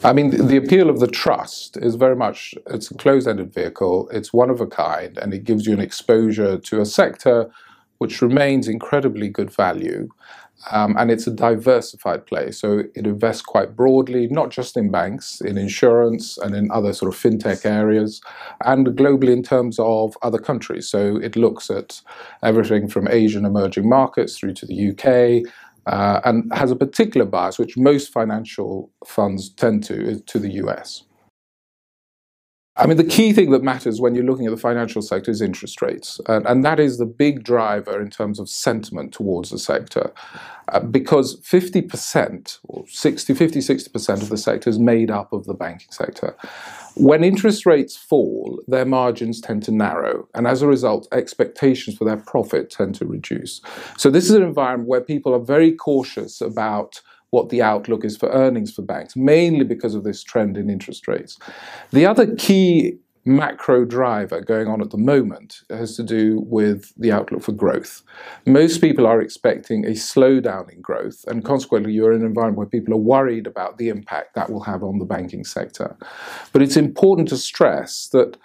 I mean, the appeal of the trust is very much, it's a closed-ended vehicle, it's one of a kind, and it gives you an exposure to a sector which remains incredibly good value. And it's a diversified play, so it invests quite broadly, not just in banks, in insurance and in other sort of fintech areas, and globally in terms of other countries. So it looks at everything from Asian emerging markets through to the UK, and has a particular bias, which most financial funds tend to, is to the US. I mean, the key thing that matters when you're looking at the financial sector is interest rates. And that is the big driver in terms of sentiment towards the sector. Because 50% or 60% of the sector is made up of the banking sector. When interest rates fall, their margins tend to narrow. And as a result, expectations for their profit tend to reduce. So this is an environment where people are very cautious about what the outlook is for earnings for banks, mainly because of this trend in interest rates. The other key macro driver going on at the moment has to do with the outlook for growth. Most people are expecting a slowdown in growth, and consequently you're in an environment where people are worried about the impact that will have on the banking sector. But it's important to stress that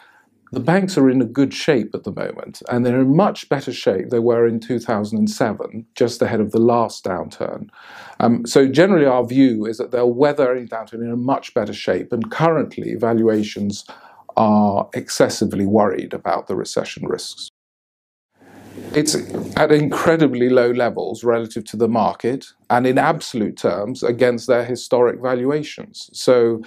the banks are in a good shape at the moment, and they're in much better shape than they were in 2007, just ahead of the last downturn. So generally our view is that they'll weather any downturn in a much better shape, and currently valuations are excessively worried about the recession risks. It's at incredibly low levels relative to the market, and in absolute terms against their historic valuations. So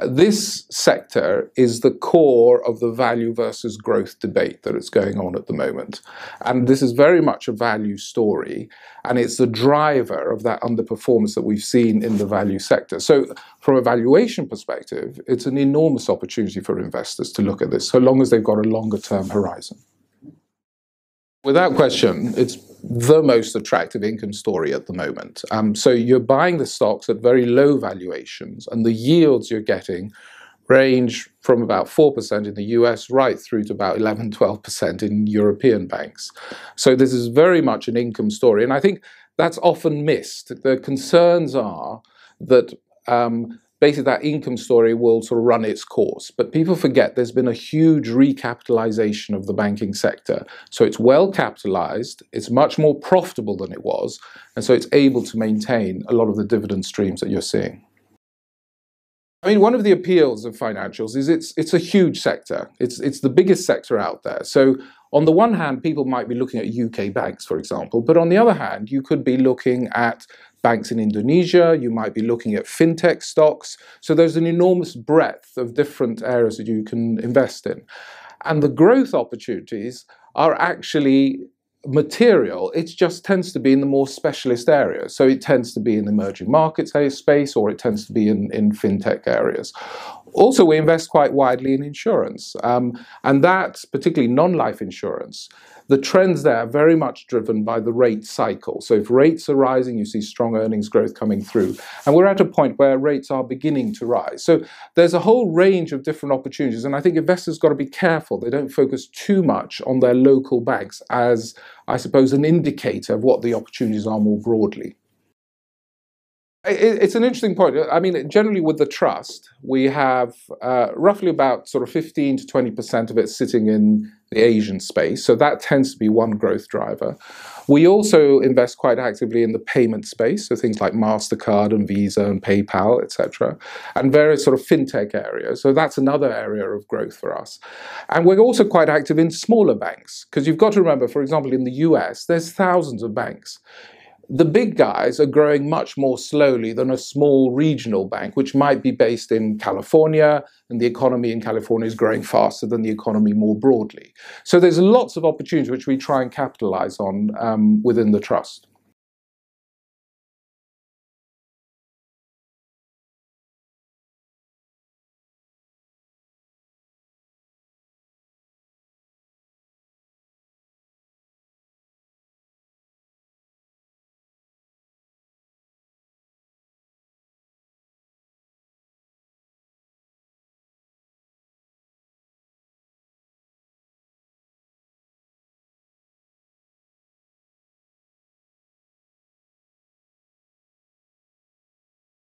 this sector is the core of the value versus growth debate that is going on at the moment. And this is very much a value story, and it's the driver of that underperformance that we've seen in the value sector. So from a valuation perspective, it's an enormous opportunity for investors to look at this, so long as they've got a longer term horizon. Without question, it's the most attractive income story at the moment. So you're buying the stocks at very low valuations, and the yields you're getting range from about 4% in the US right through to about 11–12% in European banks. So this is very much an income story, and I think that's often missed. The concerns are that basically that income story will sort of run its course. But people forget there's been a huge recapitalization of the banking sector. So it's well capitalized, it's much more profitable than it was, and so it's able to maintain a lot of the dividend streams that you're seeing. I mean, one of the appeals of financials is it's a huge sector. It's the biggest sector out there. So on the one hand, people might be looking at UK banks, for example, but on the other hand, you could be looking at banks in Indonesia, you might be looking at fintech stocks. So there's an enormous breadth of different areas that you can invest in. And the growth opportunities are actually material. It just tends to be in the more specialist areas. So it tends to be in the emerging markets space, or it tends to be in fintech areas. Also, we invest quite widely in insurance, and that, particularly non-life insurance, the trends there are very much driven by the rate cycle. So if rates are rising, you see strong earnings growth coming through. And we're at a point where rates are beginning to rise. So there's a whole range of different opportunities. And I think investors got to be careful. They don't focus too much on their local banks as, I suppose, an indicator of what the opportunities are more broadly. It's an interesting point. I mean, generally with the trust, we have roughly about sort of 15 to 20% of it sitting in the Asian space. So that tends to be one growth driver. We also invest quite actively in the payment space, so things like MasterCard and Visa and PayPal, etc., and various sort of fintech areas. So that's another area of growth for us. And we're also quite active in smaller banks, because you've got to remember, for example, in the US, there's thousands of banks. The big guys are growing much more slowly than a small regional bank, which might be based in California, and the economy in California is growing faster than the economy more broadly. So there's lots of opportunities which we try and capitalize on within the trust.